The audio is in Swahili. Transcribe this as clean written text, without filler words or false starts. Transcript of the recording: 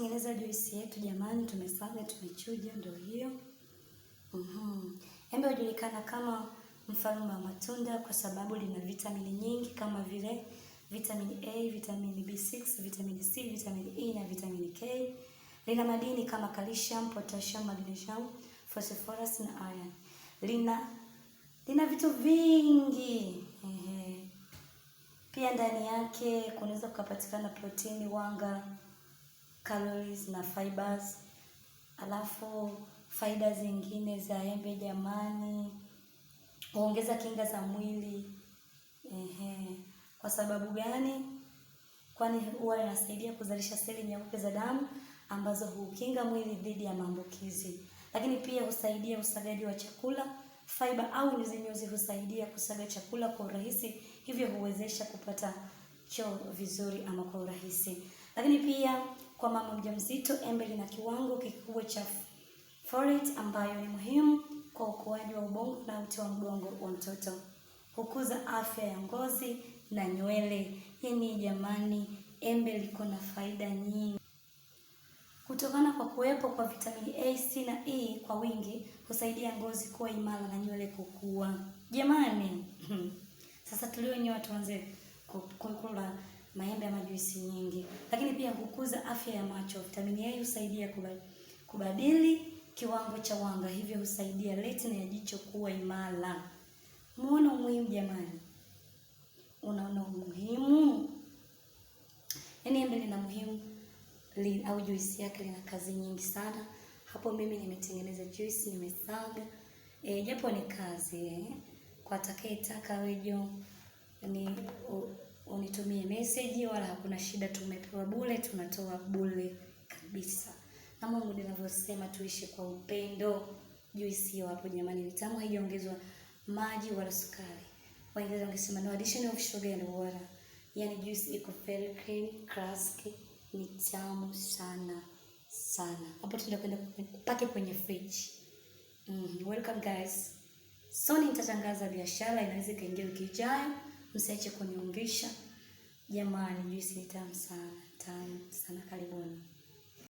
Tunatengeneza juisi yetu jamani, tumesaga, tumechuja, ndio hiyo. Embe hujulikana kama mfalme wa matunda kwa sababu lina vitamini nyingi kama vile vitamini A, vitamini B6, vitamini C, vitamini E na vitamini K. Lina madini kama calcium, potassium, magnesium, phosphorus na iron. Lina vitu vingi. Pia ndani yake kunaweza kupatikana protini, wanga, calories na fibers. Alafu faida zingine za embe jamani, huongeza kinga za mwili. Kwa sababu gani? Kwani huwa linasaidia kuzalisha seli nyeupe za damu ambazo hukinga mwili dhidi ya maambukizi. Lakini pia husaidia usagaji wa chakula. Fiber au nyuzi husaidia kusaga chakula kwa urahisi, hivyo huwezesha kupata choo vizuri ama kwa urahisi. Lakini pia kwa mama mjamzito, embe lina kiwango kikubwa cha folate ambayo ni muhimu kwa ukuaji wa ubongo na uti wa mgongo wa mtoto. Hukuza afya ya ngozi na nywele. Yaani jamani, embe liko na faida nyingi. Kutokana kwa kuwepo kwa vitamini A, C na E kwa wingi, husaidia ngozi kuwa imara na nywele kukua. Jamani, sasa tulionyoa tuanze kukula maembe ama juisi nyingi. Lakini pia hukuza afya ya macho. Vitamini A husaidia kubadili kiwango cha wanga, hivyo husaidia retina ya jicho kuwa imara. Muona umuhimu jamani? Unaona umuhimu? Yaani embe lina muhimu au juisi yake lina kazi nyingi sana. Hapo mimi nimetengeneza juisi, nimesaga. Japo ni kazi kwa atakayetaka wewe unitumie message, wala hakuna shida, tumepewa bure, tunatoa bure kabisa. Na Mungu ninavyosema tuishi kwa upendo. Juisi hiyo hapo jamani ni tamu, haijaongezwa maji wala sukari. Waingereza wangesema no addition of sugar and water. Yaani juisi iko very clean, classic, ni tamu sana sana. Hapo tunakwenda kupaki kwenye fridge. Welcome guys. So nitatangaza biashara, inaweza kaingia wiki ijayo. Msiache kuniungisha. Jamani juisi ni tamu sana, karibuni.